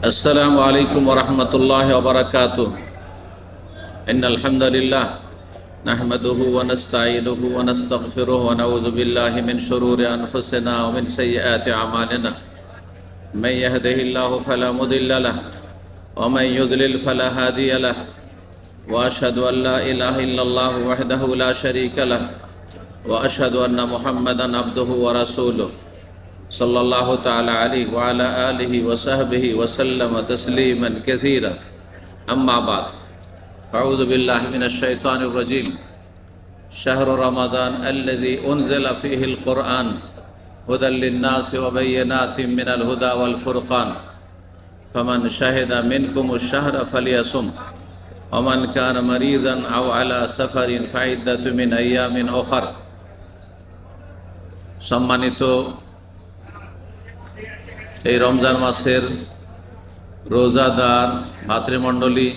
अस्सलामु अलैकुम वरहमतुल्लाहि वबरकातुह। इन्नल हम्दुलिल्लाह नहमदुहु व नस्तईनुहु व नस्तगफिरुहु व नऊज़ु बिल्लाहि मिन शुरूरि अनफुसिना व मिन सय्यिआति अमालिना। मन यहदिहिल्लाहु फला मुदिल्ल लहु व मन युद्लिल फला हादिय लहु व अशहदु अन ला इलाहा इल्लल्लाहु वहदहु ला शरीका लहु व अशहदु अन्न मुहम्मदन अब्दुहु व रसूलुहु सल्लल्लाहु तआला अलैहि व अला आलिहि व सहबिहि व सल्लम तस्लीमन कसीरा। अम्मा बाद, अऊज़ु बिल्लाहि मिनश शैतानिर रजीम। शहरु रमज़ान अल्लज़ी उन्ज़िला फ़ीहिल क़ुरआन हुदल लिन्नासि व बय्यिनातिम मिनल हुदा वल फ़ुरक़ान फ़मन शहिदा मिनकुमुश शहर फ़लियसुम व मन कान मरीज़न अव अला सफ़रिन फ़इद्दतुम मिन अय्यामिन उख़र। सम्मानित এই রমজান মাসের রোজাদার ভাতৃমণ্ডলী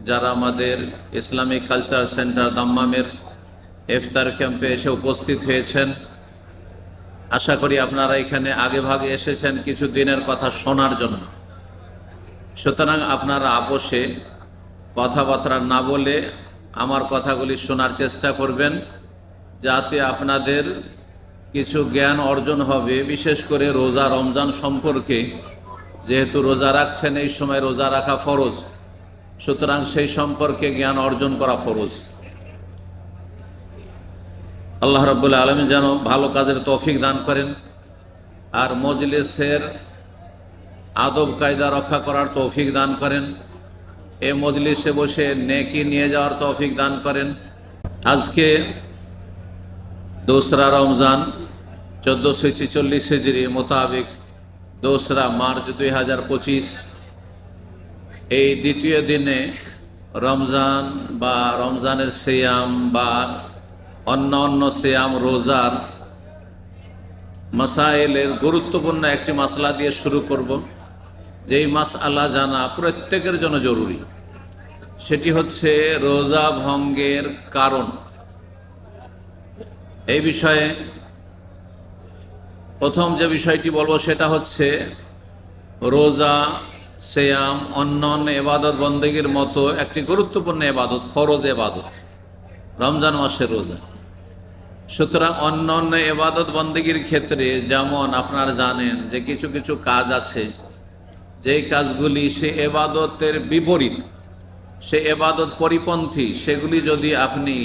যারা আমাদের ইসলামিক কালচার সেন্টার দাম্মামের ইফতার ক্যাম্পে এসে উপস্থিত হয়েছেন, আশা করি আপনারা এখানে আগে ভাগে এসেছেন কিছু দিনের কথা শোনার জন্য। সুতরাং আপনারা আপোষে কথাবার্তা না বলে আমার কথাগুলি শোনার চেষ্টা করবেন, যাতে আপনাদের কিছু জ্ঞান অর্জন হবে, বিশেষ করে রোজা রমজান সম্পর্কে। যেহেতু রোজা রাখছেন, এই সময় রোজা রাখা ফরজ, সুতরাং সেই সম্পর্কে জ্ঞান অর্জন করা ফরজ। আল্লাহ রাব্বুল আলামিন যেন ভালো কাজের তৌফিক দান করেন আর মজলিসের আদব কায়দা রক্ষা করার তৌফিক দান করেন, এই মজলিসে বসে নেকি নিয়ে যাওয়ার তৌফিক দান করেন। আজকে दूसरा रमज़ान 1446 हिजरी मोताबिक 2 मार्च 2025 এই দ্বিতীয় দিনে রমজান বা রমজানের সিয়াম বা অন্য সিয়াম রোজার মাসাইলের গুরুত্বপূর্ণ একটি মাসলা দিয়ে শুরু করব, যেই মাসআলা জানা প্রত্যেকের জন্য জরুরি। সেটি হচ্ছে রোজা ভঙ্গের কারণ। এই বিষয়ে প্রথম যে বিষয়টি বলবো সেটা হচ্ছে রোজা সিয়াম অন্যান্য ইবাদত বন্দেগীর মতো একটি গুরুত্বপূর্ণ ইবাদত, ফরজ ইবাদত রমজান মাসের রোজা। সুতরাং অন্যান্য ইবাদত বন্দেগীর ক্ষেত্রে যেমন আপনারা জানেন যে কিছু কিছু কাজ আছে, যেই কাজগুলি সে ইবাদতের বিপরীত, সে ইবাদত পরিপন্থী, সেগুলি যদি আপনি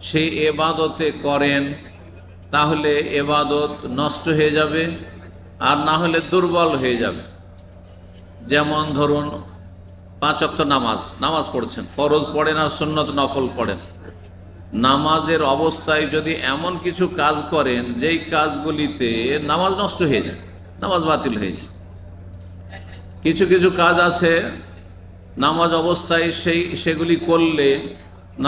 সেই এবাদতে করেন তাহলে এবাদত নষ্ট হয়ে যাবে, আর না হলে দুর্বল হয়ে যাবে। যেমন ধরুন 5 ওয়াক্ত নামাজ পড়ছেন, ফরজ পড়েন আর সুন্নত নফল পড়েন। নামাজের অবস্থায় যদি এমন কিছু কাজ করেন যেই কাজগুলিতে নামাজ নষ্ট হয়ে যায়, নামাজ বাতিল হয়ে যায়। কিছু কিছু কাজ আছে নামাজ অবস্থায় সেগুলি করলে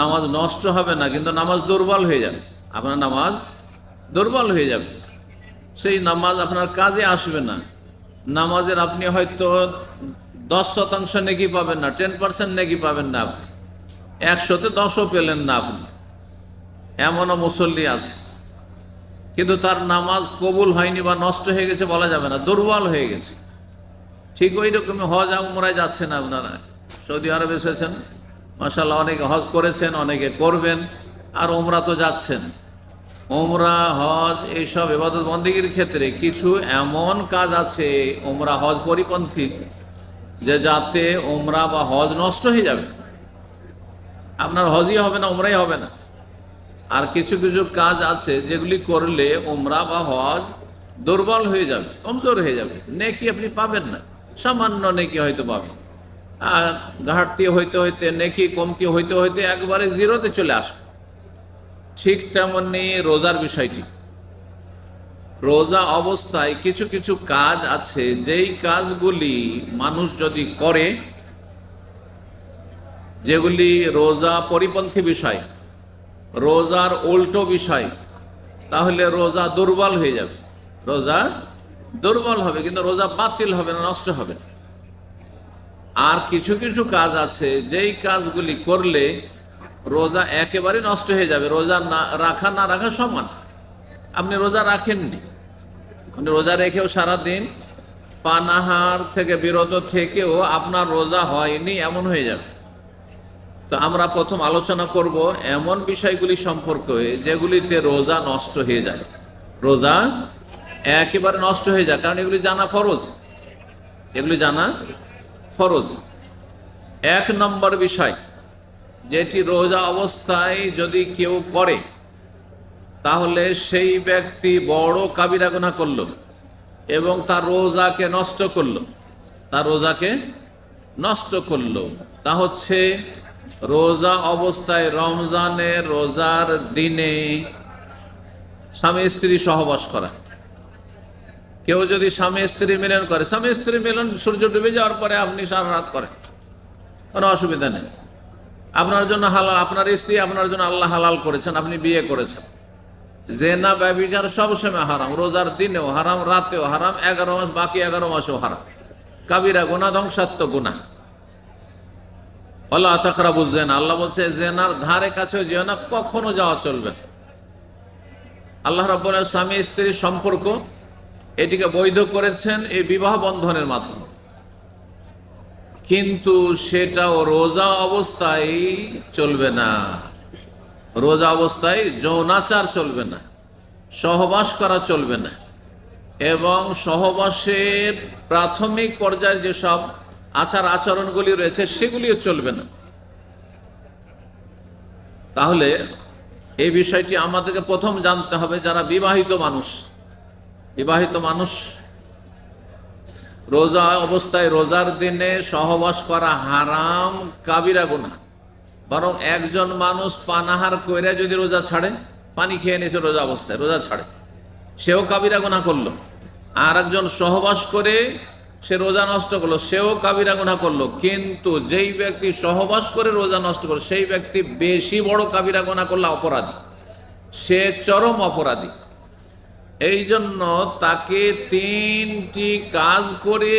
নামাজ নষ্ট হবে না, কিন্তু নামাজ দুর্বল হয়ে যাবে, আপনার নামাজ দুর্বল হয়ে যাবে, সেই নামাজ আপনার কাজে আসবে না। নামাজের আপনি হয়তো 10% নেকি পাবেন না, 10% নেকি পাবেন না, আপনি 100-তে 10ও পেলেন না আপনি। এমনও মুসল্লি আছে কিন্তু তার নামাজ কবুল হয়নি বা নষ্ট হয়ে গেছে বলা যাবে না, দুর্বল হয়ে গেছে। ঠিক ওই রকমই হজ উমরায় যাচ্ছেন আপনারা, সৌদি আরব এসেছেন, মাশাআল্লাহ অনেকে হজ করেছেন, অনেকে করবেন, আর ওমরা তো যাচ্ছেন। ওমরা হজ এইসব ইবাদত বন্দেগীর ক্ষেত্রে কিছু এমন কাজ আছে ওমরা হজ পরিপন্থী, যে যাতে ওমরা বা হজ নষ্ট হয়ে যাবে, আপনার হজই হবে না, ওমরাই হবে না। আর কিছু কিছু কাজ আছে যেগুলি করলে ওমরা বা হজ দুর্বল হয়ে যাবে, কমজোর হয়ে যাবে, নেকি আপনি পাবেন না, সামান্য নেকি হয়তো পাবেন, ঘাটতি হইতে হইতে নেকি কমতি হইতে হইতে একবারে জিরোতে চলে আসবে। ঠিক তেমনি রোজার বিষয়টি, রোজা অবস্থায় কিছু কিছু কাজ আছে যেই কাজগুলি মানুষ যদি করে, যেগুলি রোজা পরিপন্থী বিষয়, রোজার উল্টো বিষয়, তাহলে রোজা দুর্বল হয়ে যাবে, রোজা দুর্বল হবে, কিন্তু রোজা বাতিল হবে না, নষ্ট হবে না। আর কিছু কিছু কাজ আছে যেই কাজগুলি করলে রোজা একেবারে নষ্ট হয়ে যাবে, রোজা না রাখা সমান। আপনি রোজা রাখেননি, আপনি রোজা রেখেও সারাদিন পানাহার থেকে বিরত থেকেও আপনার রোজা হয়নি এমন হয়ে যাবে। তো আমরা প্রথম আলোচনা করব এমন বিষয়গুলি সম্পর্কে যেগুলিতে রোজা নষ্ট হয়ে যায়, রোজা একেবারে নষ্ট হয়ে যায়, কারণ এগুলি জানা ফরজ, এগুলি জানা ফরজ। এক নম্বর বিষয়, যেটি রোজা অবস্থায় যদি কেউ করে তাহলে সেই ব্যক্তি বড় কাবিরা গুনাহ করল এবং তার রোজাকে নষ্ট করলো, তার রোজাকে নষ্ট করলো। তা হচ্ছে রোজা অবস্থায় রমজানের রোজার দিনে স্বামী স্ত্রী সহবাস করা। কেউ যদি স্বামী স্ত্রী মিলন করে, স্বামী স্ত্রী মিলন সূর্য ডুবে যাওয়ার পরে আপনি সারা রাত করেন, কোনো অসুবিধা নেই, আপনার জন্য হালাল, আপনার স্ত্রী আপনার জন্য আল্লাহ হালাল করেছেন, আপনি বিয়ে করেছেন। জেনা ব্যভিচার সবসময় হারাম, রোজার দিনেও হারাম, রাতেও হারাম, 11 মাস বাকি 11 মাসেও হারাম, কাবিরা গুনাহ, ধ্বংসাত্মক গুনাহ। ওয়ালা তাকরাবু জিনা, আল্লাহ বলছে জেনার ধারে কাছেও যেও না, কখনো যাওয়া চলবে না। আল্লাহ রাব্বুল আলামিন স্বামী স্ত্রীর সম্পর্ক এটিকে বৈধ করেছেন এই বিবাহ বন্ধনের মাধ্যমে, কিন্তু সেটাও রোজা অবস্থায় চলবে না। রোজা অবস্থায় যৌনাচার চলবে না, সহবাস করা চলবে না, এবং সহবাসের প্রাথমিক পর্যায়ে যেসব আচার আচরণগুলি রয়েছে সেগুলিও চলবে না। তাহলে এই বিষয়টি আমাদেরকে প্রথম জানতে হবে, যারা বিবাহিত মানুষ রোজা অবস্থায় রোজার দিনে সহবাস করা হারাম, কাবিরা গুনাহ। বরং একজন মানুষ পানাহার কইরা যদি রোজা ছাড়ে, পানি খেয়ে নিয়েছে রোজা অবস্থায়, রোজা ছাড়ে, সেও কাবিরা গুনাহ করলো। আর একজন সহবাস করে সে রোজা নষ্ট করলো, সেও কাবিরা গুনাহ করলো। কিন্তু যেই ব্যক্তি সহবাস করে রোজা নষ্ট করলো সেই ব্যক্তি বেশি বড় কাবিরা গুনাহ করলো, অপরাধী, সে চরম অপরাধী। এই জন্য তাকে 3টি কাজ করে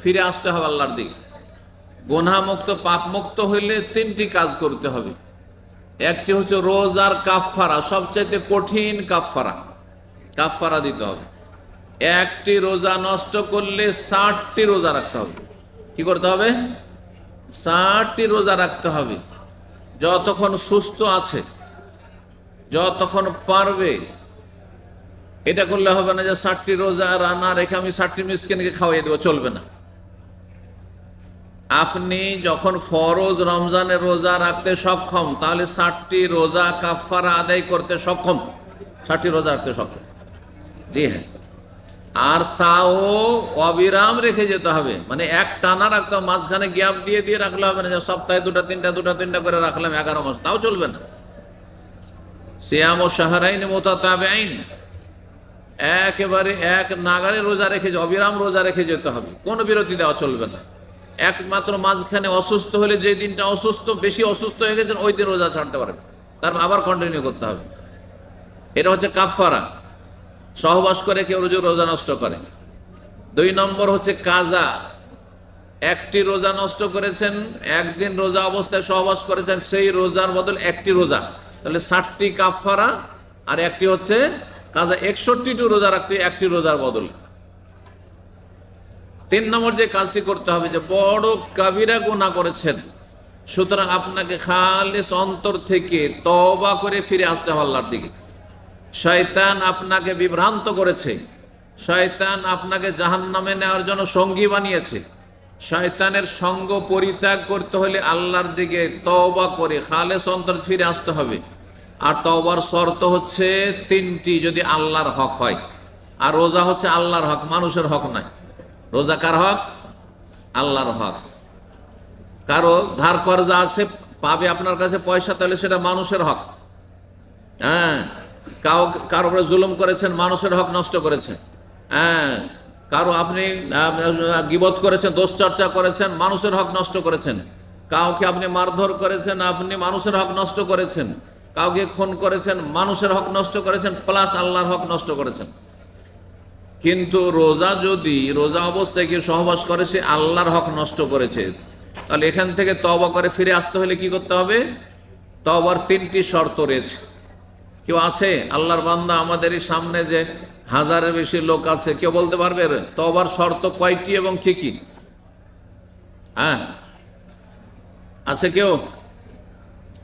ফিরে আসতে হবে আল্লাহর দিকে। গুনাহমুক্ত পাপমুক্ত হইলে 3টি কাজ করতে হবে। একটি হচ্ছে রোজার কাফফারা, সবচাইতে কঠিন কাফফারা দিতে হবে। একটি রোজা নষ্ট করলে 60টি রোজা রাখতে হবে। কি করতে হবে? 60টি রোজা রাখতে হবে। যতক্ষণ সুস্থ আছে, যতক্ষণ পারবে। এটা করলে হবে না যে 60টি রোজা রান্না রেখে আমি 60টি মিসকিনকে খাওয়াই দেবো, চলবে না। আপনি যখন ফরজ রমজানের রোজা রাখতে সক্ষম, তাহলে 60টি রোজা কাফফারা আদায় করতে সক্ষম, 60টি রোজা রাখতে সক্ষম। জি হ্যাঁ, আর তাও অবিরাম রেখে যেতে হবে, মানে এক টানা রাখতে হবে, মাঝখানে গ্যাপ দিয়ে দিয়ে রাখলে হবে না যে সপ্তাহে 2টা 3টা করে রাখলাম 11 মাস, তাও চলবে না। সিয়াম ও শাহরাইন মুতাতাবিআইন, একেবারে এক নাগারে রোজা রেখে, অবিরাম রোজা রেখে যেতে হবে, কোনো বিরতি দেওয়া চলবে না। একমাত্র মাঝখানে অসুস্থ হলে, যে দিনটা বেশি অসুস্থ হয়ে গেছেন, ওই দিন রোজা ছাড়তে পারবে, তারপর আবার কন্টিনিউ করতে হবে। এটা হচ্ছে কাফফারা, সহবাস করে কেউ রোজা নষ্ট করে। 2 নম্বর হচ্ছে কাজা। একটি রোজা নষ্ট করেছেন, একদিন রোজা অবস্থায় সহবাস করেছেন, সেই রোজার বদল একটি রোজা, তাহলে 60টি কাফফারা। আর একটি হচ্ছে কাজা, 61টি রোজা রাখতে একটি রোজার বদল। 3 নম্বর যে কাজটি করতে হবে, যে বড় কাবিরা গুনাহ করেছেন, সুতরাং আপনাকে খালিস অন্তর থেকে তওবা করে ফিরে আসতে হবে আল্লাহর দিকে। শয়তান আপনাকে বিভ্রান্ত করেছে, শয়তান আপনাকে জাহান্নামে নেওয়ার জন্য সঙ্গী বানিয়েছে। শয়তানের সঙ্গ পরিত্যাগ করতে হলে আল্লাহর দিকে তওবা করে খালিস অন্তর ফিরে আসতে হবে। আর তওবার শর্ত হচ্ছে 3টি, যদি আল্লাহর হক হয়। আর রোজা হচ্ছে আল্লাহর হক, মানুষের হক নয়। রোজা কার হক? আল্লাহর হক। কারো ধার কর্জা আছে, পাবে আপনার কাছে পয়সা, তাহলে সেটা মানুষের হক। হ্যাঁ, কারো উপরে জুলুম করেছেন, মানুষের হক নষ্ট করেছেন। হ্যাঁ, কারো আপনি গীবত করেছেন, দোষ চর্চা করেছেন, মানুষের হক নষ্ট করেছেন। কাউকে আপনি মারধর করেছেন, আপনি মানুষের হক নষ্ট করেছেন। কাউকে খুন করেছেন, মানুষের হক নষ্ট করেছেন, প্লাস আল্লাহর হক নষ্ট করেছেন। কিন্তু রোজা অবস্থায় কেউ সহবাস করে, সে আল্লাহর হক নষ্ট করেছে। তাহলে এখান থেকে তওবা করে ফিরে আসতে হলে কি করতে হবে? তওবার 3টি শর্ত রয়েছে। কেউ আছে আল্লাহর বান্দা আমাদের এই সামনে যে হাজারের বেশি লোক আছে, কেউ বলতে পারবে তওবার শর্ত কয়টি এবং কি কি? হ্যাঁ, আছে কেউ?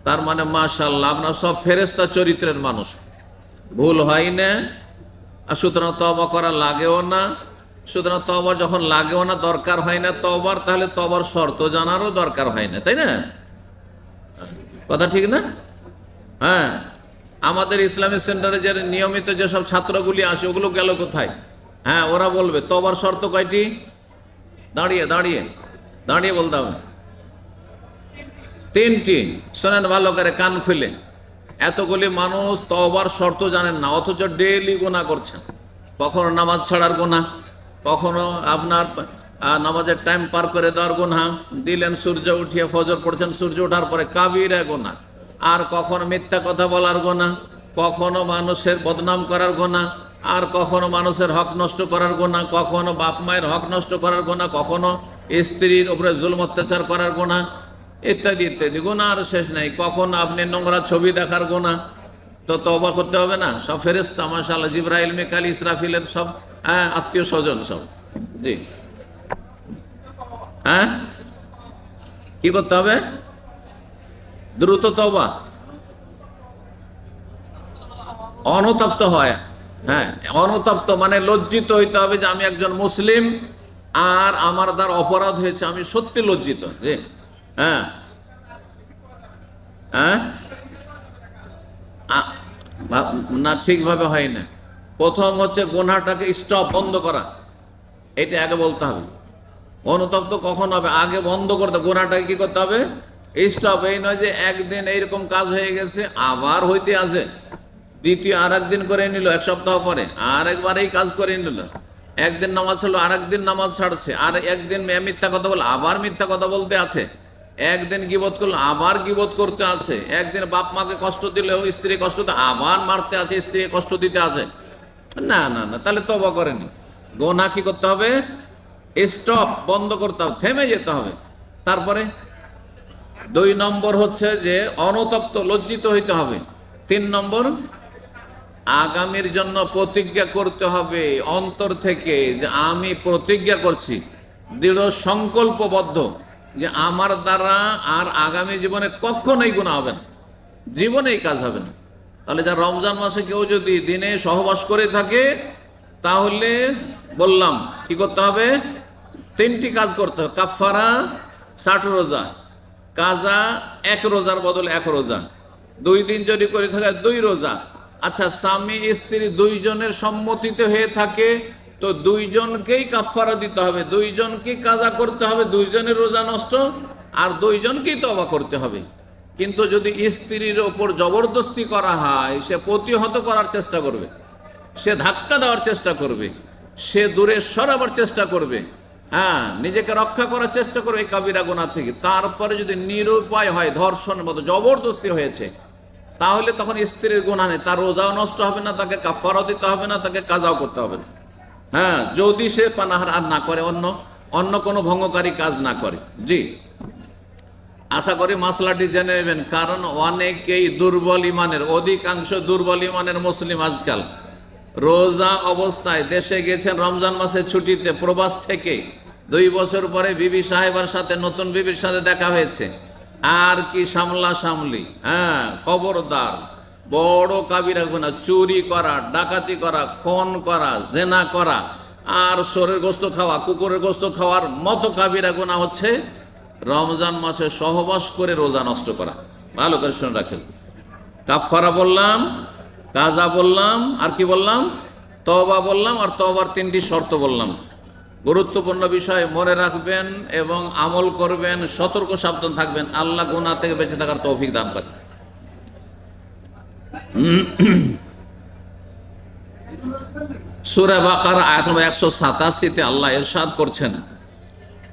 তার মানে মাশাআল্লাহ আপনারা সব ফেরেশতা চরিত্রের মানুষ, ভুল হয় না। আর সুতরাং তওবা করা লাগেও না। সুতরাং তওবা যখন লাগেও না, দরকার হয় না তওবার, তাহলে তওবার শর্ত জানারও দরকার হয় না, তাই না? কথা ঠিক না? হ্যাঁ, আমাদের ইসলামিক সেন্টারে যে নিয়মিত যেসব ছাত্রগুলি আসে ওগুলো গেল কোথায়? হ্যাঁ, ওরা বলবে তওবার শর্ত কয়টি? দাঁড়িয়ে দাঁড়িয়ে দাঁড়িয়ে বলতে হবে। 3টি। শোনেন ভালো করে, কান খুলে। এতগুলি মানুষ তওবার শর্ত জানেন না, অথচ ডেইলি গুনাহ করছেন। কখনো নামাজ ছাড়ার গুনাহ, কখনো আপনার নামাজের টাইম পার করে দেওয়ার গুনাহ, দিলেন সূর্য উঠিয়ে ফজর পড়ছেন, সূর্য ওঠার পরে কাবিরা গুনাহ। আর কখনো মিথ্যা কথা বলার গুনাহ, কখনো মানুষের বদনাম করার গুনাহ, আর কখনো মানুষের হক নষ্ট করার গুনাহ, কখনো বাপ মায়ের হক নষ্ট করার গুনাহ, কখনো স্ত্রীর উপরে জুলুম অত্যাচার করার গুনাহ, ইত্যাদি ইত্যাদি গুনাহ আর শেষ নাই। কখন আপনি নোংরা ছবি দেখার গুনাহ। তো তওবা করতে হবে না? সব ফেরেশতা মাশাআল্লাহ, জিবরাইল, মিকাইল, ইসরাফিলের সব আত্মীয় স্বজন সব। জি, হ্যাঁ, কি করতে হবে? দ্রুত তওবা, অনুতপ্ত হয়। হ্যাঁ, অনুতপ্ত মানে লজ্জিত হইতে হবে যে আমি একজন মুসলিম আর আমার দ্বারা অপরাধ হয়েছে, আমি সত্যি লজ্জিত। জি, হ্যাঁ হ্যাঁ, না, ঠিকভাবে হয় না। প্রথম হচ্ছে গুনাহটাকে স্টপ, বন্ধ করা, এটা আগে বলতে হবে। অনুতপ্ত কখন হবে? আগে বন্ধ করতে, গুনাহটাকে কি করতে হবে? স্টপ। এই নয় যে একদিন এইরকম কাজ হয়ে গেছে আবার হইতে আছে, দ্বিতীয় আর একদিন করে নিল, এক সপ্তাহ পরে আর একবার এই কাজ করে নিল। একদিন নামাজ ছাড়লো, আর একদিন নামাজ ছাড়ছে, আর একদিন মিথ্যা কথা বলে আবার মিথ্যা কথা বলতে আছে, একদিন গীবত করলো আবার গীবত করতে আছে, একদিন বাপ মাকে কষ্ট দিলেও স্ত্রী কষ্ট দিতে আবার মারতে আছে, স্ত্রী কষ্ট দিতে আছে। না না না, তাহলে তওবা করেনি। গুনাহ কি করতে হবে? স্টপ, বন্ধ করতে হবে, থেমে যেতে হবে। তারপরে 2 নম্বর হচ্ছে যে অনুতপ্ত, লজ্জিত হইতে হবে। 3 নম্বর, আগামীর জন্য প্রতিজ্ঞা করতে হবে অন্তর থেকে যে আমি প্রতিজ্ঞা করছি, দৃঢ় সংকল্পবদ্ধ যে আমার দ্বারা আর আগামী জীবনে কখনোই গুনাহ হবে না, জীবনেই কাজ হবে না। তাহলে যা রমজান মাসে কেউ যদি দিনে সহবাস করে থাকে, তাহলে বললাম কি করতে হবে? 3টি কাজ করতে হবে। কাফারা 60 রোজা, কাজা 1 রোজার বদলে 1 রোজা, 2 দিন যদি করে থাকে 2 রোজা। আচ্ছা, স্বামী স্ত্রী 2 জনের সম্মতিতে হয়ে থাকে তো 2 জনকেই কাফারা দিতে হবে, 2 জনকেই কাজা করতে হবে, 2 জনের রোজা নষ্ট, আর 2 জনকেই তওবা করতে হবে। কিন্তু যদি স্ত্রীর ওপর জবরদস্তি করা হয়, সে প্রতিহত করার চেষ্টা করবে, সে ধাক্কা দেওয়ার চেষ্টা করবে, সে দূরে সরাবার চেষ্টা করবে, হ্যাঁ, নিজেকে রক্ষা করার চেষ্টা করবে এই কাবিরা গুনাহ থেকে। তারপরে যদি নিরুপায় হয়, ধর্ষণের মতো জবরদস্তি হয়েছে, তাহলে তখন স্ত্রীর গুনাহ নেই, তার রোজাও নষ্ট হবে না, তাকে কাফারাও দিতে হবে না, তাকে কাজাও করতে হবে না। হ্যাঁ, যদি সে পানাহার আর না করে, অন্য কোনো ভঙ্গকারী কাজ না করে। জি, আশা করি মাসলাটি জেনে নেবেন, কারণ অনেকেই দুর্বল ইমানের, অধিকাংশ দুর্বল ইমানের মুসলিম আজকাল রোজা অবস্থায় দেশে গেছেন রমজান মাসে ছুটিতে, প্রবাস থেকে 2 বছর পরে বিবি সাহেবার সাথে, নতুন বিবির সাথে দেখা হয়েছে, আর কি সামলা সামলি। হ্যাঁ, খবরদার, বড় কাবিরা গুনাহ, চুরি করা, ডাকাতি করা, খুন করা, জেনা করা, আর শরীর গোস্ত খাওয়া, কুকুরের গোস্ত খাওয়ার মতো কাবিরা গুনাহ হচ্ছে রমজান মাসে সহবাস করে রোজা নষ্ট করা। ভালো করে শুনে রাখেন। কাফারা বললাম, কাজা বললাম, আর কি বললাম? তওবা বললাম, আর তওবার 3টি শর্ত বললাম। গুরুত্বপূর্ণ বিষয়, মনে রাখবেন এবং আমল করবেন, সতর্ক সাবধান থাকবেন। আল্লাহ গুনাহ থেকে বেঁচে থাকার তৌফিক দান করেন। সূরা বাকারা আয়াত নম্বর 187-তে আল্লাহ ইরশাদ করছেন,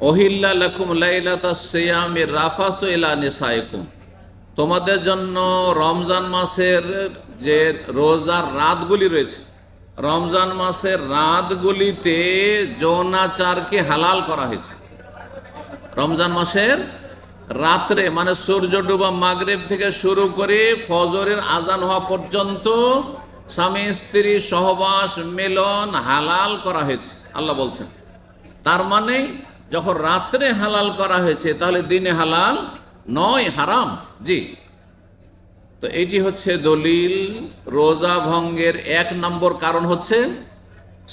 ওহিল্লা লাকুম লাইলাতাস সিয়ামির রাফাসু ইলা নিসাইকুম, তোমাদের জন্য রমজান মাসের যে রোজার রাতগুলি রয়েছে, রমজান মাসের রাতগুলিতে যৌনাচারকে হালাল করা হয়েছে। রমজান মাসের রাত্রে মানে সূর্য ডোবা মাগরিব থেকে শুরু করে ফজরের আজান হওয়া পর্যন্ত স্বামী স্ত্রী সহবাস মিলন হালাল করা হয়েছে আল্লাহ বলছেন। তার মানে যখন রাত্রে হালাল করা হয়েছে তাহলে দিনে হালাল নয়, হারাম। জি, তো এটি হচ্ছে দলিল। রোজা ভঙ্গের 1 নম্বর কারণ হচ্ছে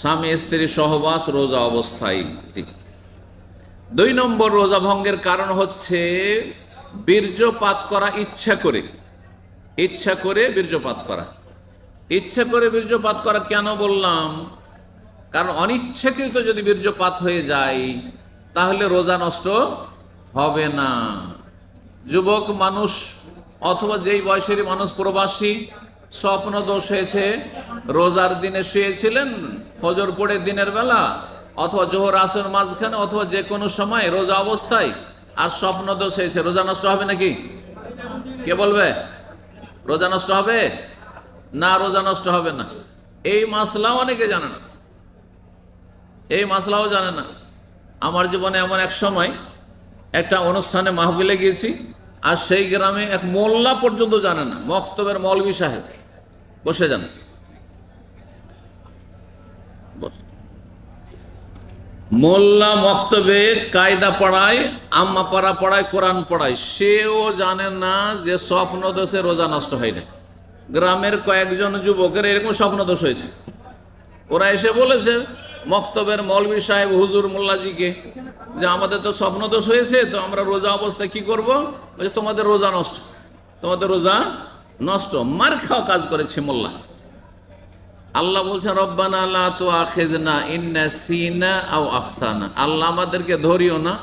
স্বামী স্ত্রী সহবাস রোজা অবস্থায়। জি। 2 নম্বর রোজা ভঙ্গের কারণ হচ্ছে বীর্যপাত করা ইচ্ছা করে। ইচ্ছা করে বীর্যপাত করা। ইচ্ছা করে বীর্যপাত করা কেন বললাম? কারণ অনিচ্ছাকৃত যদি বীর্যপাত হয়ে যায় তাহলে রোজা নষ্ট হবে না। যুবক মানুষ অথবা যেই বয়সেরই মানুষ প্রবাসী, স্বপ্ন দোষ হয়েছে, রোজার দিনে শুয়েছিলেন ফজর পড়ে দিনের বেলা অথবা জোহর আসর মাঝখানে অথবা যে কোনো সময় রোজা অবস্থায়, আর স্বপ্ন দোষ হয়েছে, রোজা নষ্ট হবে নাকি? কে বলবে রোজা নষ্ট হবে? না, রোজা নষ্ট হবে না। এই মাসলাও অনেকে জানে না, এই মাসলাও জানে না। আমার জীবনে এমন এক সময় একটা অনুষ্ঠানে মাহফিলে গিয়েছি, আর সেই গ্রামে এক মোল্লা পর্যন্ত জানে না, মক্তবের মৌলভী সাহেব বসে যান, মোল্লা মক্তবে কায়দা পড়ায়, আম্মা পাড়া পড়ায়, কোরআন পড়ায়, সেও জানে না যে স্বপ্ন দোষে রোজা নষ্ট হয় না। গ্রামের কয়েকজন যুবকের এরকম স্বপ্ন দোষ হয়েছে। ওরা এসে বলেছে মক্তবের মৌলভী সাহেব হুজুর মোল্লাজিকে যে আমাদের তো স্বপ্ন দোষ হয়েছে, তো আমরা রোজা অবস্থায় কি করবো? বলছে তোমাদের রোজা নষ্ট, তোমাদের রোজা নষ্ট। মার খাওয়া কাজ করেছে মোল্লা। আল্লাহ বলছেন রব্বানা লা তুআখিযনা ইন নাসিনা আও আখতানা, আল্লাহ আমাদেরকে ধরিও না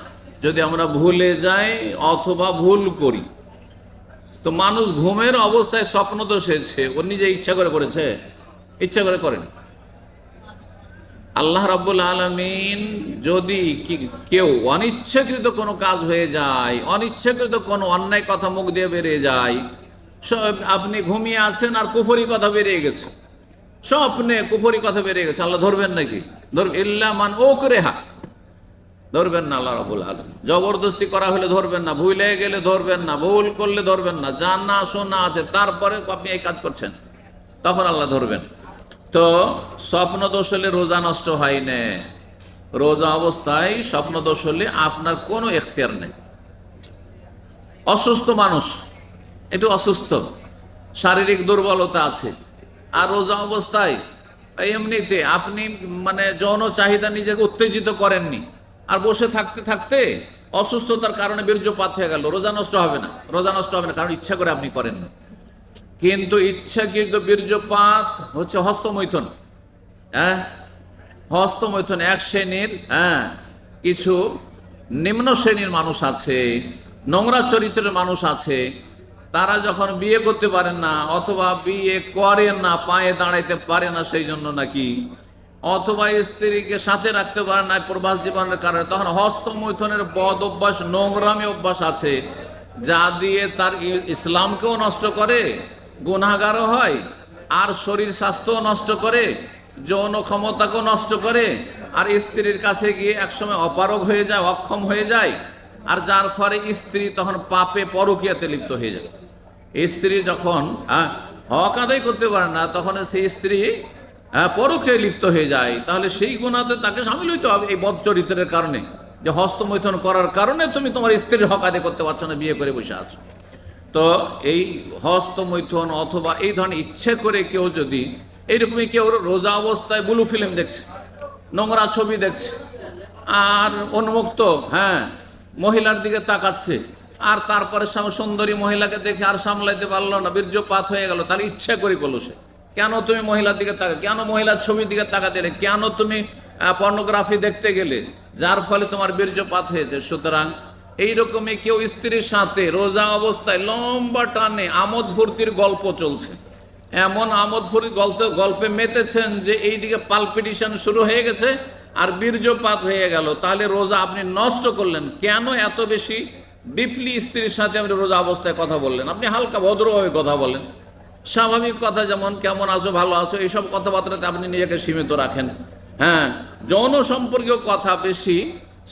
যদি আমরা ভুলে যাই অথবা ভুল করি। তো মানুষ ঘুমের অবস্থায় স্বপ্ন দোষ হয়েছে, ও নিজে ইচ্ছা করে করেছে? ইচ্ছা করে করেন। আল্লাহ রাব্বুল আলামিন যদি কেউ অনিচ্ছাকৃত কোনো কাজ হয়ে যায়, অনিচ্ছাকৃত কোনো অন্যায় কথা মুখ দিয়ে বেরিয়ে যায়, আপনি ঘুমিয়ে আছেন আর কুফরি কথা বেরিয়ে গেছে, স্বপ্নে কুফরি কথা বেরিয়ে গেছে, আল্লাহ ধরবেন নাকি? ধরবেন? ইল্লা মান উকরিহা, ধরবেন না আল্লাহ রাব্বুল আলামিন। জবরদস্তি করা হলে ধরবেন না, ভুলে গেলে ধরবেন না, ভুল করলে ধরবেন না, জানা শোনা আছে তারপরে আপনি এই কাজ করছেন, তখন আল্লাহ ধরবেন। তো স্বপ্ন দোষ হলে রোজা নষ্ট হয় না। রোজা অবস্থায় স্বপ্ন দোষ হলে আপনার কোনো এখতিয়ার নেই। অসুস্থ মানুষ, একটু অসুস্থ, শারীরিক দুর্বলতা আছে, আর রোজা অবস্থায় এমনিতে আপনি মানে যৌন চাহিদা নিজেকে উত্তেজিত করেননি, আর বসে থাকতে থাকতে অসুস্থতার কারণে বীর্যপাত হয়ে গেল, রোজা নষ্ট হবে না। রোজা নষ্ট হবে না কারণ ইচ্ছা করে আপনি করেননি। কিন্তু ইচ্ছাকৃত বীর্যপাত হচ্ছে হস্তমৈথুন। হ্যাঁ, হস্তমৈথুন এক শ্রেণীর, কিছু নিম্ন শ্রেণীর মানুষ আছে, নোংরা চরিত্রের মানুষ আছে, তারা যখন বিয়ে করতে পারেন না অথবা বিয়ে করেন না, পায়ে দাঁড়াইতে পারে না সেই জন্য নাকি, অথবা স্ত্রীকে সাথে রাখতে পারে না প্রবাস জীবনের কারণে, তখন হস্তমৈথুনের বদ অভ্যাস, নোংরামি অভ্যাস আছে, যা দিয়ে তার ইসলামকেও নষ্ট করে, গুনাহগারও হয়, আর শরীর স্বাস্থ্যও নষ্ট করে, যৌন ক্ষমতাকেও নষ্ট করে, আর স্ত্রীর কাছে গিয়ে একসময় অপারগ হয়ে যায়, অক্ষম হয়ে যায়, আর যার ফলে স্ত্রী তখন পাপে পরকীয়াতে লিপ্ত হয়ে যায়। স্ত্রী যখন হক আদায় করতে পারে না, তখন সেই স্ত্রী পরকীয়ায় লিপ্ত হয়ে যায়, তাহলে সেই গুনাহতে তাকে সামিল হইতে হবে এই বদ চরিত্রের কারণে, যে হস্তমৈথুন করার কারণে তুমি তোমার স্ত্রীর হক আদায় করতে পারছো না, বিয়ে করে বসে আছো। তো এই হস্তমৈথুন অথবা এই ধরনের ইচ্ছে করে কেউ যদি এইরকমই কেউ রোজা অবস্থায় ব্লু ফিল্ম দেখছে, নোংরা ছবি দেখছে, আর উন্মুক্ত মহিলার দিকে তাকাচ্ছে, আর তারপরে সুন্দরী মহিলাকে দেখে আর সামলাইতে পারলো না, বীর্যপাত হয়ে গেল, তাহলে ইচ্ছা করে করলো সে। কেন তুমি মহিলার দিকে তাকা, কেন মহিলার ছবির দিকে তাকাতে গেলে, কেন তুমি পর্নোগ্রাফি দেখতে গেলে, যার ফলে তোমার বীর্যপাত হয়েছে। সুতরাং এইরকমই কেউ স্ত্রীর সাথে রোজা অবস্থায় লম্বা টানে আমোদ ফুর্তির গল্প চলছে, এমন আমোদ ফুর্তির গল্পে মেতেছেন যে এইদিকে পালপিটিশন শুরু হয়ে গেছে আর বীর্যপাত হয়ে গেল, তাহলে রোজা আপনি নষ্ট করলেন। কেন এত বেশি ডিপলি স্ত্রীর সাথে আপনি রোজা অবস্থায় কথা বললেন? আপনি হালকা ভদ্রভাবে কথা বলেন, স্বাভাবিক কথা, যেমন কেমন আছো, ভালো আছো, এইসব কথাবার্তাতে আপনি নিজেকে সীমিত রাখেন। যৌন সম্পর্কীয় কথা বেশি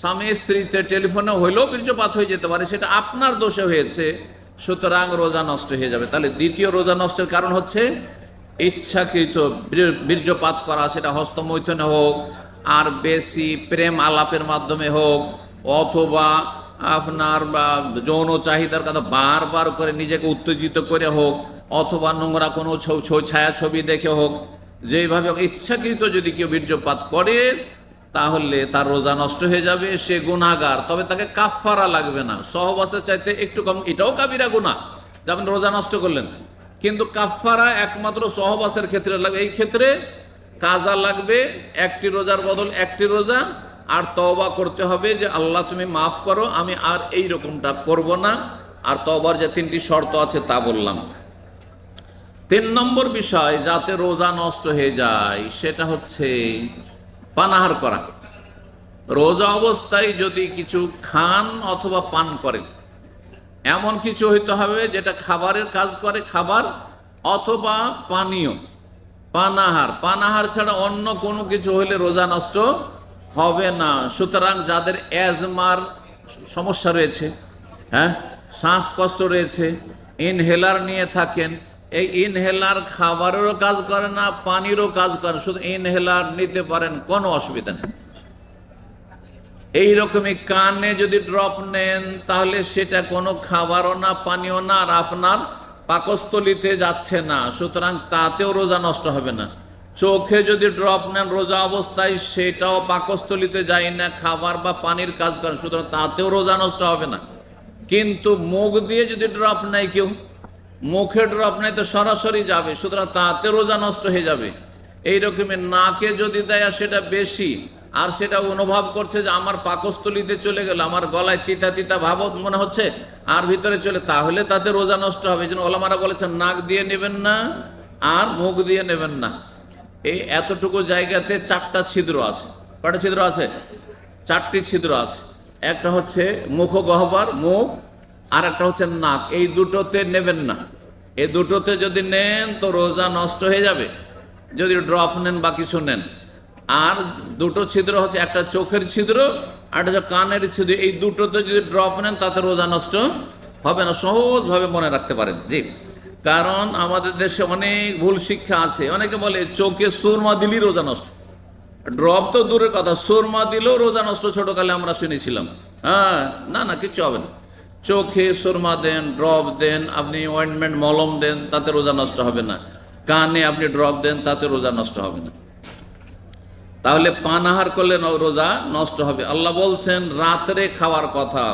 স্বামী স্ত্রীতে টেলিফোনে হইলেও বীর্যপাত হয়ে যেতে পারে, সেটা আপনার দোষে হয়েছে, সুতরাং রোজা নষ্ট হয়ে যাবে। তাহলে দ্বিতীয় রোজা নষ্টের কারণ হচ্ছে ইচ্ছাকৃত বীর্যপাত করা, সেটা হস্তমৈথুনে হোক আর বেশি প্রেম আলাপের মাধ্যমে হোক, অথবা আপনার যৌন চাহিদার কথা বারবার করে নিজেকে উত্তেজিত করে হোক, অথবা নোংরা কোনো ছায়া ছবি দেখে হোক, যেইভাবে ইচ্ছাকৃত যদি কেউ বীর্যপাত করে তাহলে তার রোজা নষ্ট হয়ে যাবে, সে গুনাহগার। তবে তাকে কাফারা লাগবে না, সহবাসের চাইতে একটু কম, এটাও কাবিরা গুনাহ, যেমন রোজা নষ্ট করলেন, কিন্তু কাফারা একমাত্র সহবাসের ক্ষেত্রে লাগবে। এই ক্ষেত্রে কাজা লাগবে, একটি রোজার বদল একটি রোজা, আর তওবা করতে হবে যে আল্লাহ তুমি মাফ করো, আমি আর এই রকমটা করব না। আর তওবার যে 3টি শর্ত আছে তা বললাম। 3 নম্বর বিষয় যাতে রোজা নষ্ট হয়ে যায় সেটা হচ্ছে পানাহার করা। রোজা অবস্থায় যদি কিছু খান অথবা পান করেন, এমন কিছু হইতে হবে যেটা খাবারের কাজ করে, খাবার অথবা পানীয়। পানাহার ছাড়া অন্য কোনো কিছু হইলে রোজা নষ্ট হবে না। সুতরাং যাদের অ্যাজমার সমস্যা রয়েছে, হ্যাঁ, শ্বাসকষ্ট রয়েছে, ইনহেলার নিয়ে থাকেন, এই ইনহেলার খাবারেরও কাজ করে না, পানিরও কাজ করে, শুধু ইনহেলার নিতে পারেন, কোনো অসুবিধা নেই। এইরকমই কানে যদি ড্রপ নেন তাহলে সেটা কোনো খাবারও না, পানীয় না, আর আপনার পাকস্থলিতে যাচ্ছে না, সুতরাং তাতেও রোজা নষ্ট হবে না। চোখে যদি ড্রপ নেন রোজা অবস্থায়, সেটাও পাকস্থলিতে যায় না, খাবার বা পানির কাজ করে, সুতরাং তাতেও রোজা নষ্ট হবে না। কিন্তু মুখ দিয়ে যদি ড্রপ নেয় কেউ, মুখে ড্রপ নেয় তো সরাসরি যাবে, সুতরাং তাতে রোজা নষ্ট হয়ে যাবে। এইরকমই নাকে যদি দেয় সেটা বেশি, আর সেটা অনুভব করছে যে আমার পাকস্থলিতে চলে গেল, আমার গলায় তিতা তিতা ভাব মনে হচ্ছে, আর ভিতরে চলে, তাহলে তাতে রোজা নষ্ট হবে। এই জন্য ওলামারা বলেছেন নাক দিয়ে নেবেন না আর মুখ দিয়ে নেবেন না। এই এতটুকু জায়গাতে 4টা ছিদ্র আছে। কয়টা ছিদ্র আছে? 4টি ছিদ্র আছে। একটা হচ্ছে মুখগহ্বর, মুখ, আর একটা হচ্ছে নাক। এই দুটোতে নেবেন না। এই দুটোতে যদি নেন তো রোজা নষ্ট হয়ে যাবে, যদি ড্রপ নেন বা কিছু নেন। আর দুটো ছিদ্র হচ্ছে, একটা চোখের ছিদ্র আর একটা কানের ছিদ্র। এই দুটোতে যদি ড্রপ নেন তাতে রোজা নষ্ট হবে না, সহজভাবে মনে রাখতে পারেন। জি, কারণ আমাদের দেশে অনেক ভুল শিক্ষা আছে। অনেকে বলে চোখে সুরমা দিলেই রোজা নষ্ট। ড্রপ তো দূরের কথা, সুরমা দিলেও রোজা নষ্ট ছোটকালে আমরা শুনেছিলাম। হ্যাঁ, না না, কিচ্ছু হবে না। চোখে সুরমা দেন, ড্রপ দেন, আপনি অয়েন্টমেন্ট মলম দেন, তাতে রোজা নষ্ট হবে না। কানে আপনি ড্রপ দেন, তাতে রোজা নষ্ট হবে না। তাহলে পানাহার করলে রোজা নষ্ট হবে। আল্লাহ বলছেন রাত্রে খাওয়ার কথা,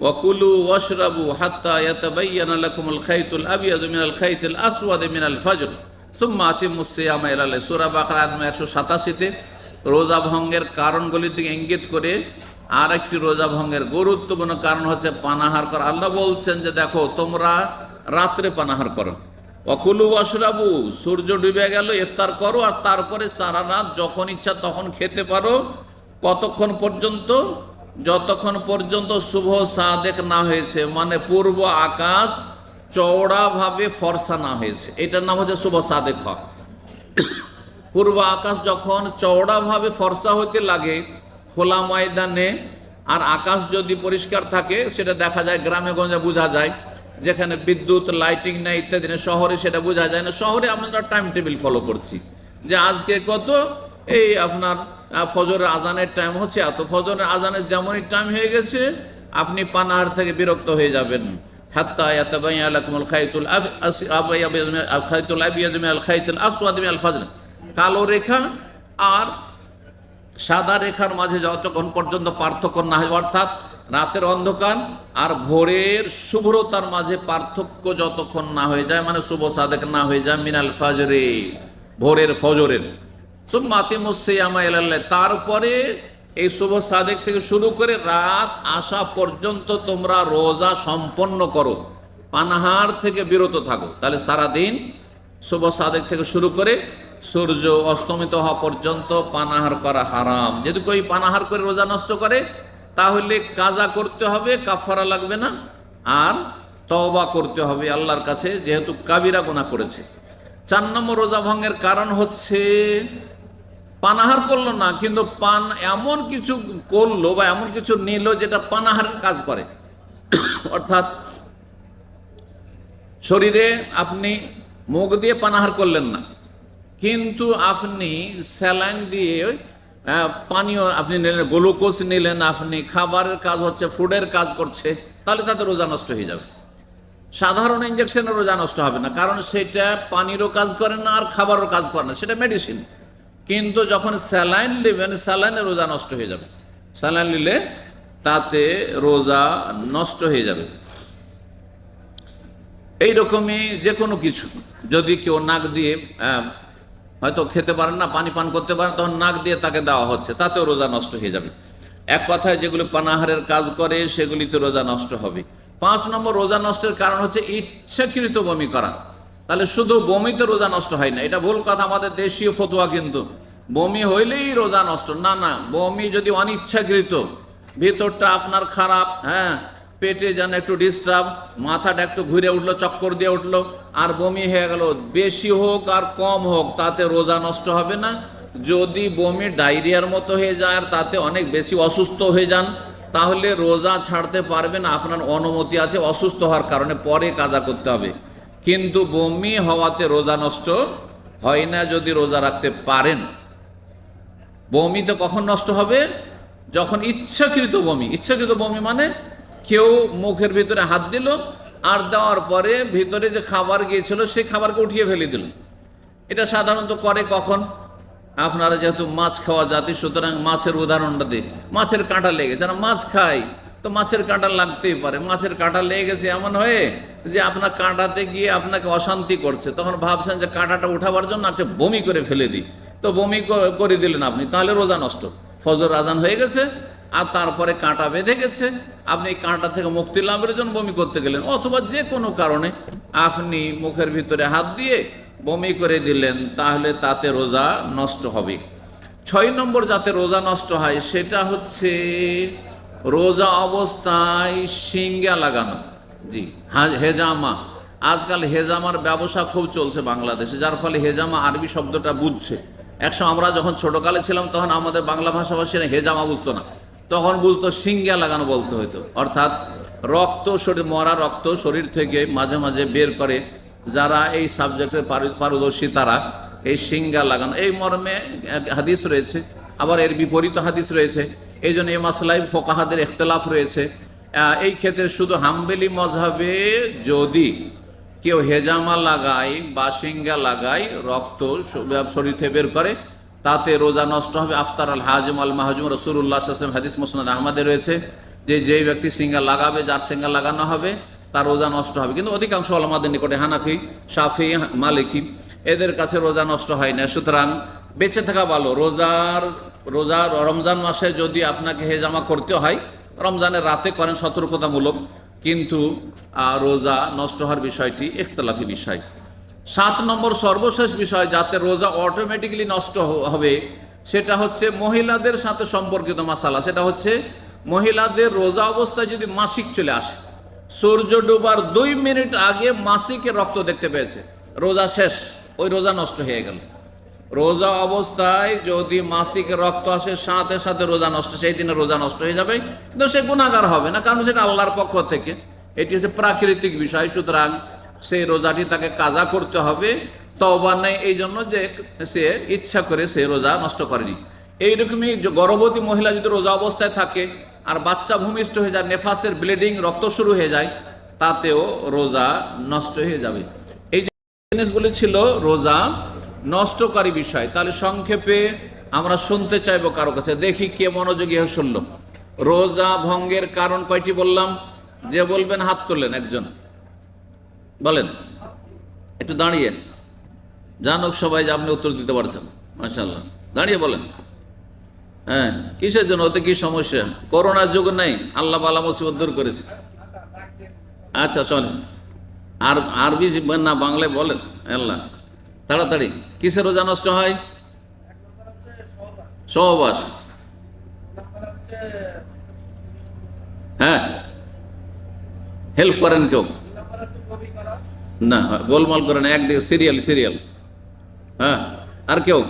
ওয়াকুলু ওয়াশরাবু হাত্তা ইয়াতাবায়্যানা লাকুমুল খাইতুল আবিয়াযু মিনাল খাইতিল আসওয়াদি মিনাল ফাজর সুম্মা আতিমুস সিয়ামা ইলাল লাইল। সূরা বাকারা আয়াত 187-তে রোজা ভঙ্গের কারণগুলির দিকে ইঙ্গিত করে আরেকটি রোজা ভঙ্গের গুরুত্বপূর্ণ কারণ হচ্ছে পানাহার করা। আল্লাহ বলছেন যে দেখো তোমরা রাত্রে পানাহার করো, অকুলু ওয়াশরাবু, সূর্য ডুবে গেল ইফতার করো, আর তারপরে সারা রাত যখন ইচ্ছা তখন খেতে পারো। কতক্ষণ পর্যন্ত? যতক্ষণ পর্যন্ত শুভ সাদেক না হয়েছে, মানে পূর্ব আকাশ চওড়াভাবে ফর্সা না হয়েছে, এটার নাম হচ্ছে শুভ সাদেক হওয়া। পূর্ব আকাশ যখন চওড়াভাবে ফর্সা হতে লাগে খোলা ময়দানে, আর আকাশ যদি পরিষ্কার থাকে সেটা দেখা যায়, গ্রামে গঞ্জে বোঝা যায়, যেখানে বিদ্যুৎ লাইটিং নেই ইত্যাদি। শহরে সেটা বোঝা যায় না। শহরে আমরা টাইম টেবিল ফলো করছি যে আজকে কত, এই আপনার ফজরের আজানের টাইম হচ্ছে এত, ফজরের আজানের যেমনই টাইম হয়ে গেছে আপনি পানাহার থেকে বিরক্ত হয়ে যাবেন। হাত্তা ইয়াতাবায়্যানা লাকুমুল খাইতুল আবিয়াযু মিনাল খাইতিল আসওয়াদি মিনাল ফাজর। কালো রেখা আর সাদা রেখার মাঝে যতক্ষণ পর্যন্ত পার্থক্য না হয়, অর্থাৎ রাতের অন্ধকার আর ভোরের শুভ্রতার মাঝে পার্থক্য যতক্ষণ না হয়ে যায়, মানে শুভ সাদেক না হয়ে যায়, মিনাল ফাজরে, ভোরের ফজরের। সুম্মা আতিমুস সিয়ামা ইলাল লাইল, তারপরে এই শুভ সাদেক থেকে শুরু করে রাত আসা পর্যন্ত তোমরা রোজা সম্পন্ন করো, পানাহার থেকে বিরত থাকো। তাহলে সারাদিন শুভ সাদেক থেকে শুরু করে সূর্য অস্তমিত হওয়া পর্যন্ত পানাহার করা হারাম। যদি কেউ পানাহার করে রোজা নষ্ট করে তাহলে কাজা করতে হবে, কাফারা লাগবে না, আর তওবা করতে হবে আল্লাহর কাছে, যেহেতু কাবিরা গুনাহ করেছে। 4 নম্বর রোজা ভঙ্গের কারণ হচ্ছে পানাহার করলো না, কিন্তু এমন কিছু করলো বা এমন কিছু নিল যেটা পানাহারের কাজ করে। অর্থাৎ শরীরে আপনি মুখ দিয়ে পানাহার করলেন না, কিন্তু আপনি স্যালাইন দিয়ে পানীয় আপনি নিলেন, গ্লুকোজ নিলেন, আপনি খাবারের কাজ হচ্ছে, ফুডের কাজ করছে, তাহলে তাতে রোজা নষ্ট হয়ে যাবে। সাধারণ ইঞ্জেকশনের রোজা নষ্ট হবে না, কারণ সেটা পানিরও কাজ করে না আর খাবারও কাজ করে না, সেটা মেডিসিন। কিন্তু যখন স্যালাইন নেবেন, স্যালাইনের রোজা নষ্ট হয়ে যাবে। স্যালাইন নিলে তাতে রোজা নষ্ট হয়ে যাবে। এইরকমই যে কোনো কিছু যদি কেউ নাক দিয়ে হয়তো খেতে পারেন না, পানি পান করতে পারেন, তখন নাক দিয়ে তাকে দেওয়া হচ্ছে, তাতেও রোজা নষ্ট হয়ে যাবে। এক কথায় যেগুলো পানাহারের কাজ করে সেগুলিতে রোজা নষ্ট হবে। 5 নম্বর রোজা নষ্টের কারণ হচ্ছে ইচ্ছাকৃত বমি করা। তাহলে শুধু বমিতে রোজা নষ্ট হয় না, এটা ভুল কথা, আমাদের দেশীয় ফতোয়া কিন্তু বমি হইলেই রোজা নষ্ট, না না। বমি যদি অনিচ্ছাকৃত, ভিতরটা আপনার খারাপ, হ্যাঁ, পেটে যেন একটু ডিস্টার্ব, মাথাটা একটু ঘুরে উঠলো, চক্কর দিয়ে উঠলো, আর বমি হয়ে গেল, বেশি হোক আর কম হোক, তাতে রোজা নষ্ট হবে না। যদি বমি ডায়রিয়ার মতো হয়ে যায় আর তাতে অনেক বেশি অসুস্থ হয়ে যান, তাহলে রোজা ছাড়তে পারবেন, আপনার অনুমতি আছে, অসুস্থ হওয়ার কারণে পরে কাজা করতে হবে। কিন্তু বমি হওয়াতে রোজা নষ্ট হয় না যদি রোজা রাখতে পারেন। বমি তো কখন নষ্ট হবে? যখন ইচ্ছাকৃত বমি। ইচ্ছাকৃত বমি মানে কেউ মুখের ভিতরে হাত দিল, আর দেওয়ার পরে ভিতরে যে খাবার গিয়েছিল সেই খাবারকে উঠিয়ে ফেলে দিল। এটা সাধারণত করে কখন? আপনারা যেহেতু মাছ খাওয়া জাতি, সুতরাং মাছের উদাহরণটা দিই। মাছের কাঁটা লেগেছে, আর মাছ খাই তো মাছের কাঁটা লাগতেই পারে। মাছের কাঁটা লেগে গেছে এমন হয়ে যে আপনার কাঁটাতে গিয়ে আপনাকে অশান্তি করছে, তখন ভাবছেন যে কাঁটাটা উঠাবার জন্য একটা বমি করে ফেলে দিই, তো বমি করে দিলেন আপনি, তাহলে রোজা নষ্ট। ফজর আজান হয়ে গেছে আর তারপরে কাঁটা বেঁধে গেছে, আপনি কাঁটা থেকে মুক্তি লাভের জন্য বমি করতে গেলেন, অথবা যে কোনো কারণে আপনি মুখের ভিতরে হাত দিয়ে বমি করে দিলেন, তাহলে তাতে রোজা নষ্ট হবে। 6 নম্বর যাতে রোজা নষ্ট হয় সেটা হচ্ছে রোজা অবস্থায় সিঙ্গা লাগানো। জি, হেজামা। আজকাল হেজামার ব্যবসা খুব চলছে বাংলাদেশে, যার ফলে হেজামা আরবি শব্দটা বুঝছে। একসময় আমরা যখন ছোটকালে ছিলাম তখন আমাদের বাংলা ভাষাভাষীরা হেজামা বুঝতো না, তখন বুঝতো সিঙ্গা লাগানো বলতে হতো। অর্থাৎ রক্ত, শরীর মরা রক্ত শরীর থেকে মাঝে মাঝে বের করে যারা এই সাবজেক্টের পারদর্শী, তারা এই সিঙ্গা লাগানো, এই মর্মে হাদিস রয়েছে, আবার এর বিপরীত হাদিস রয়েছে। এই জন্য এই মাসলাই ফোকাহাদের ইখতিলাফ রয়েছে। এই ক্ষেত্রে শুধু হাম্বলি মজহাবে যদি কেউ হেজামা লাগায় বা সিঙ্গা লাগায়, রক্ত শরীর থেকে বের করে, তাতে রোজা নষ্ট হবে। আফতার আল হাজিম আল মাহজুম, রাসূলুল্লাহ সাল্লাল্লাহু আলাইহি ওয়াসাল্লাম হাদিস মুসনাদ আহমদে রয়েছে যে যেই ব্যক্তি সিঙ্গা লাগাবে, যার সিঙ্গা লাগানো হবে, তার রোজা নষ্ট হবে। কিন্তু অধিকাংশ ওলামাদের নিকটে, হানাফি, শাফি, মালিকি, এদের কাছে রোজা নষ্ট হয় না। সুতরাং বেঁচে থাকা ভালো। রমজান মাসে যদি আপনাকে হেজামা করতে হয়, রমজানের রাতে করেন সতর্কতামূলক, কিন্তু রোজা নষ্ট হওয়ার বিষয়টি ইখতিলাফি বিষয়। 7 নম্বর সর্বশেষ বিষয় যাতে রোজা অটোমেটিক্যালি নষ্ট হবে সেটা হচ্ছে মহিলাদের সাথে সম্পর্কিত মাসালা। সেটা হচ্ছে মহিলাদের রোজা অবস্থায় যদি মাসিক চলে আসে, সূর্য ডুবার 2 মিনিট আগে মাসিকের রক্ত দেখতে পেয়েছে, রোজা শেষ, ওই রোজা নষ্ট হয়ে গেল। রোজা অবস্থায় যদি মাসিকের রক্ত আসে সাথে সাথে রোজা নষ্ট, সেই দিনে রোজা নষ্ট হয়ে যাবে, কিন্তু সে গুনাহগার হবে না, কারণ সেটা আল্লাহর পক্ষ থেকে, এটি হচ্ছে প্রাকৃতিক বিষয়। সুতরাং সেই রোজাটি তাকে কাজা করতে হবে, তওবা নেই এই জন্য যে সে ইচ্ছা করে সে রোজা নষ্ট করেনি। এইরকমই গর্ভবতী মহিলা যদি রোজা অবস্থায় থাকে আর বাচ্চা ভূমিষ্ঠ হয়ে যায়, নেফাসের ব্লিডিং, রক্ত শুরু হয়ে যায়, তাতেও রোজা নষ্ট হয়ে যাবে। এই যে জিনিসগুলি ছিল রোজা নষ্টকারী বিষয়। তাহলে সংক্ষেপে আমরা শুনতে চাইবো কারো কাছে, দেখি কে মনোযোগী হয়ে শুনল। রোজা ভঙ্গের কারণ কয়টি বললাম? যে বলবেন হাত তোলেন, একজন বলেন, একটু দাঁড়িয়ে জানুক সবাই যে আপনি উত্তর দিতে পারছেন। মাশাআল্লাহ, দাঁড়িয়ে বলেন। হ্যাঁ, কিসের জন্য? ওতে কি সমস্যা? করোনার যুগ নেই, আল্লাহ বালা মুসিবত দূর করেছে। আচ্ছা চলেন, আর আরবি না বাংলায় বলেন। আল্লাহ, তাড়াতাড়ি। কিসের রোজা নষ্ট হয়? সহবাস। হ্যাঁ, হেল্প করেন কেউ? না, গোলমাল করেন একদিকে, সিরিয়াল। হ্যাঁ, আর কেউ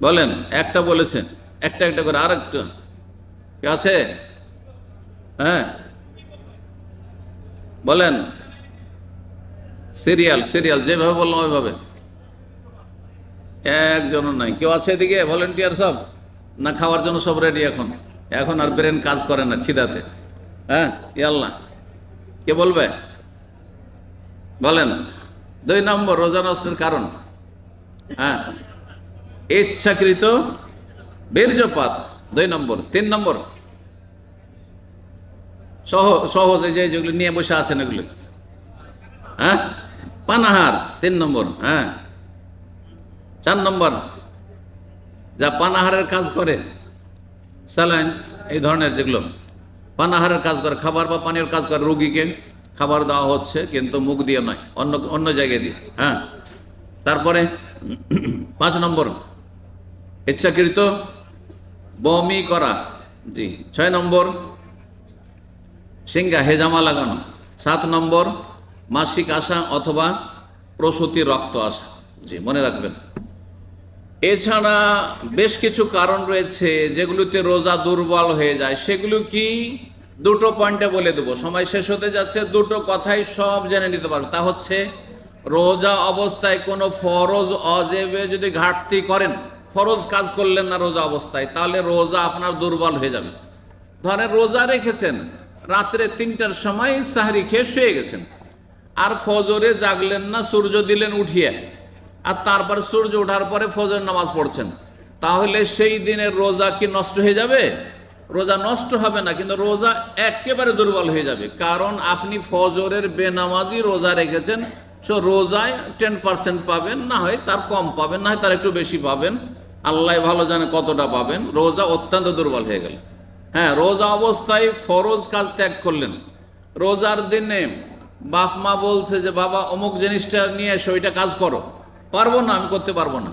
বলেন। একটা বলেছেন, একটা করে আর একটা কে আছে? হ্যাঁ বলেন। সিরিয়াল যেভাবে বললাম ওইভাবে। একজনও নাই। কেউ আছে এদিকে ভলেন্টিয়ার সব? না খাওয়ার জন্য সব রেডি? এখন এখন আর ব্রেন কাজ করে না খিদাতে। হ্যাঁ, আল্লাহ, কে বলবে? বলেন। 2 নম্বর রোজা নষ্টের কারণ, হ্যাঁ, ইচ্ছাকৃত বীর্যপাত। 2 নম্বর। 3 নম্বর সহজ, এই যেগুলো নিয়ে বসে আছেন এগুলো, হ্যাঁ, পানাহার। 3 নম্বর। হ্যাঁ। 4 নম্বর, যা পানাহারের কাজ করে, স্যালাইন এই ধরনের যেগুলো পানাহারের কাজ করে, খাবার বা পানীয় কাজ করে, রোগীকে খাবার দেওয়া হচ্ছে কিন্তু মুখ দিয়ে নয়, অন্য অন্য জায়গায় দিয়ে। হ্যাঁ। তারপরে 5 নম্বর, ইচ্ছাকৃত বমি করা। জি। 6 নম্বর, সিঙ্গা হেজামা লাগানো। 7 নম্বর, মাসিক আসা অথবা প্রসূতি রক্ত আসা। জি, মনে রাখবেন। এছাড়া বেশ কিছু কারণ রয়েছে যেগুলোতে রোজা দুর্বল হয়ে যায়। সেগুলো কি? 2টো পয়েন্টে বলে দেবো, সময় শেষ হতে যাচ্ছে। 2টো কথাই সব জেনে নিতে পারবে। তা হচ্ছে, রোজা অবস্থায় কোনো ফরজ অজেবে যদি ঘাটতি করেন, ফরজ কাজ করলেন না রোজা অবস্থায়, তাহলে রোজা আপনার দুর্বল হয়ে যাবে। ধরেন রোজা রেখেছেন, রাত্রে 3টার সময় সাহরি খেয়ে শুয়ে গেছেন, আর ফজরে জাগলেন না, সূর্য দিলেন উঠিয়ে, আর তারপর সূর্য ওঠার পরে ফজর নামাজ পড়ছেন, তাহলে সেই দিনের রোজা কি নষ্ট হয়ে যাবে? রোজা নষ্ট হবে না, কিন্তু রোজা একেবারে দুর্বল হয়ে যাবে। কারণ আপনি ফজরের বেনামাজি রোজা রেখেছেন, সো রোজায় 10% পাবেন, না হয় তার কম পাবেন, না হয় তার একটু বেশি পাবেন, আল্লাহ ভালো জানে কতটা পাবেন। রোজা অত্যন্ত দুর্বল হয়ে গেল। হ্যাঁ, রোজা অবস্থায় ফরজ কাজ ত্যাগ করলেন। রোজার দিনে বাপ মা বলছে যে বাবা অমুক জিনিসটা নিয়ে এসো, ওইটা কাজ করো, পারবো না, আমি করতে পারবো না।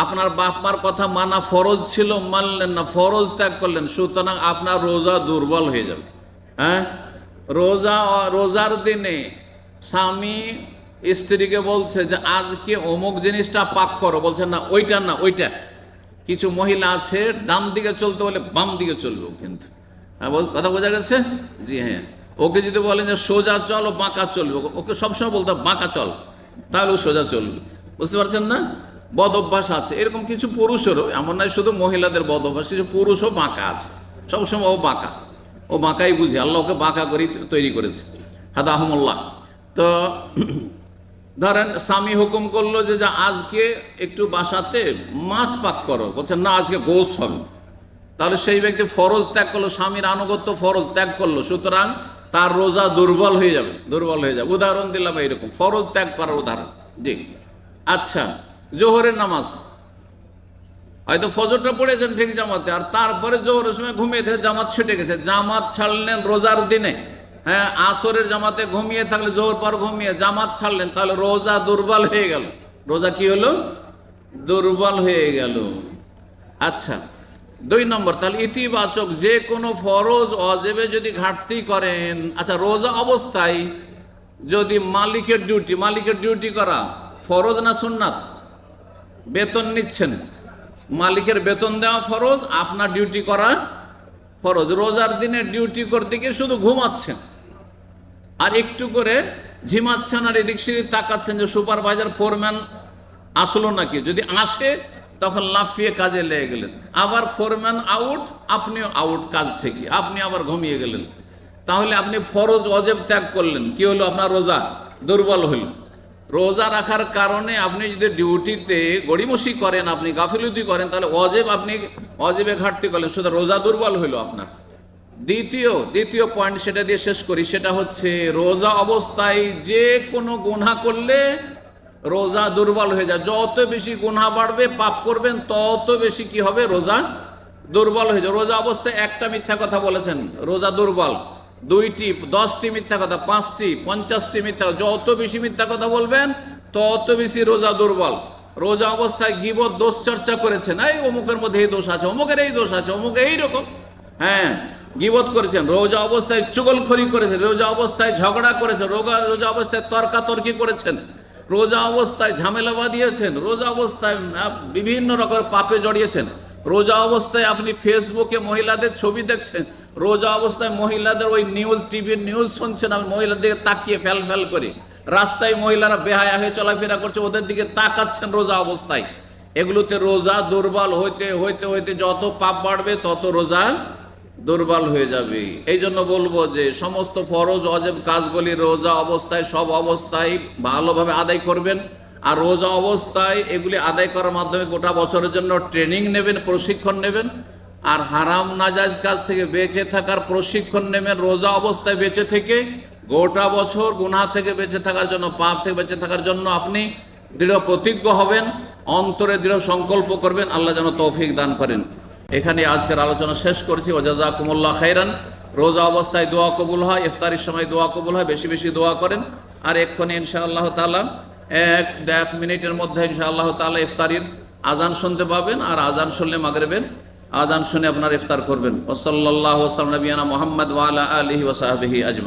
আপনার বাপ মার কথা মানা ফরজ ছিল, মানলেন না, ফরজ ত্যাগ করলেন, সুতরাং আপনার রোজা দুর্বল হয়ে যাবে। হ্যাঁ, রোজার দিনে স্বামী স্ত্রীকে বলছে যে আজকে অমুক জিনিসটা পাক করো, বলছে না ওইটা না ওইটা। কিছু মহিলা আছে ডান দিকে চলতে বলে বাম দিকে চলবে, কিন্তু হ্যাঁ, কথা বোঝা গেছে? জি হ্যাঁ। ওকে যদি বলেন যে সোজা চল, ও বাঁকা চলবে, ওকে সবসময় বলতে বাঁকা চল, তাহলে ও সোজা চলবে। বুঝতে পারছেন না? বদ অভ্যাস আছে এরকম কিছু পুরুষেরও, এমন নয় শুধু মহিলাদের বদ অভ্যাস, কিছু পুরুষও বাঁকা আছে, সবসময় ও বাঁকা, ও বাঁকাই বুঝে, আল্লাহ ওকে বাঁকা করে তৈরি করেছে। হাদা আহমুল্লাহ। তো ধরেন স্বামী হুকুম করলো যে আজকে একটু বাসাতে মাছ পাক করো, বলছেন না আজকে গোশত হবে, তাহলে সেই ব্যক্তি ফরজ ত্যাগ করলো, স্বামীর আনুগত্য ফরজ ত্যাগ করলো, সুতরাং তার রোজা দুর্বল হয়ে যাবে, দুর্বল হয়ে যাবে। উদাহরণ দিলাম এইরকম ফরজ ত্যাগ করার উদাহরণ। জি। আচ্ছা, জোহরের নামাজ, হয়তো ফজরটা পড়েছেন ঠিক জামাতে, আর তারপরে জোহরের সময় ঘুমিয়ে থেকে জামাত ছুটে গেছে, জামাত ছাড়লেন রোজার দিনে। হ্যাঁ, আসরের জামাতে ঘুমিয়ে থাকলে জোহর পর ঘুমিয়ে জামাত ছাড়লেন, তাহলে রোজা দুর্বল হয়ে গেল। রোজা কি হলো? দুর্বল হয়ে গেল। আচ্ছা, 2 নম্বর, তাহলে ইতিবাচক যে কোনো ফরজ অজেবে যদি ঘাটতি করেন। আচ্ছা, রোজা অবস্থায় যদি মালিকের ডিউটি করা ফরজ না সুন্নাত? বেতন নিচ্ছেন, মালিকের বেতন দেওয়া ফরজ, আপনার ডিউটি করা ফরজ। রোজার দিনে ডিউটি করতে গিয়ে শুধু ঘুমাচ্ছেন আর একটু করে ঝিমাচ্ছেন, আর এদিক সেদিক তাকাচ্ছেন যে সুপারভাইজার ফোরম্যান আসলো নাকি, যদি আসে তখন লাফিয়ে কাজে লেগে গেলেন, আবার ফোরম্যান আউট, আপনিও আউট কাজ থেকে, আপনি আবার ঘুমিয়ে গেলেন, তাহলে আপনি ফরজ অজেব ত্যাগ করলেন। কি হলো? আপনার রোজা দুর্বল হইল। রোজা রাখার কারণে আপনি যদি ডিউটিতে গড়িমসি করেন, আপনি গাফিলতি করেন, তাহলে আপনি অজেবে ঘাটতি করলেন, শুধু রোজা দুর্বল হইল আপনার। দ্বিতীয় পয়েন্ট, সেটা দিয়ে শেষ করি, সেটা হচ্ছে রোজা অবস্থায় যে কোনো গুনাহ করলে রোজা দুর্বল হয়ে যায়। যত বেশি গুনাহ বাড়বে, পাপ করবেন, তত বেশি কি হবে? রোজা দুর্বল হয়ে যায়। রোজা অবস্থায় একটা মিথ্যা কথা বলেছেন, রোজা দুর্বল। 2টি, 10টি মিথ্যা কথা, 5টি, 50টি মিথ্যা, যত বেশি মিথ্যা কথা বলবেন তত বেশি রোজা দুর্বল। রোজা অবস্থায় গীবত, দোষ চর্চা করেছেন, এই অমুকের মধ্যে এই দোষ আছে, অমুকের এই দোষ আছে, অমুক এইরকম, হ্যাঁ, গীবত করেছেন। রোজা অবস্থায় চুগলখড়ি করেছেন, রোজা অবস্থায় ঝগড়া করেছেন, রোজা অবস্থায় তর্কাতর্কি করেছেন, রোজা অবস্থায় ঝামেলা বাঁধিয়েছেন, রোজা অবস্থায় বিভিন্ন রকমের পাপে জড়িয়েছেন, রোজা অবস্থায় আপনি ফেসবুকে মহিলাদের ছবি দেখছেন, রোজা অবস্থায় মহিলাদের ওই টিভির নিউজ শুনছেন, আমি মহিলাদের তাকিয়ে ফ্যাল করে, রাস্তায় মহিলারা বেহায়া হয়ে চলাফেরা করছে, ওদের দিকে তাকাচ্ছেন রোজা অবস্থায়। এগুলোতে রোজা দুর্বল হইতে হইতে হইতে যত পাপ বাড়বে তত রোজা দুর্বল হয়ে যাবে। এই জন্য বলবো যে সমস্ত ফরজ অজেব কাজগুলি রোজা অবস্থায় সব অবস্থায় ভালোভাবে আদায় করবেন। আর রোজা অবস্থায় এগুলি আদায় করার মাধ্যমে গোটা বছরের জন্য ট্রেনিং নেবেন, প্রশিক্ষণ নেবেন। আর হারাম নাজায়েজ কাজ থেকে বেঁচে থাকার প্রশিক্ষণ নেবেন রোজা অবস্থায় বেঁচে থেকে। গোটা বছর গুনাহ থেকে বেঁচে থাকার জন্য, পাপ থেকে বেঁচে থাকার জন্য আপনি দৃঢ় প্রতিজ্ঞ হবেন, অন্তরে দৃঢ় সংকল্প করবেন। আল্লাহ যেন তৌফিক দান করেন। এখানে আজকের আলোচনা শেষ করছি। ওয়া জাযাকুমুল্লাহ খাইরান। রোজা অবস্থায় দোয়া কবুল হয়, ইফতারির সময় দোয়া কবুল হয়, বেশি বেশি দোয়া করেন। আর এক্ষুনি ইনশাআল্লাহ তাআলা এক মিনিটের মধ্যে ইনশাআল্লাহ তাআলা ইফতারির আজান শুনতে পাবেন। আর আজান শুনলে মাগরিবের আজান শুনে আপনার ইফতার করবেন। ওয়া সাল্লাল্লাহু আলা নবিয়ানা মুহাম্মদ ওয়া আলা আলিহি ওয়া সাহবিহি আজমাইন।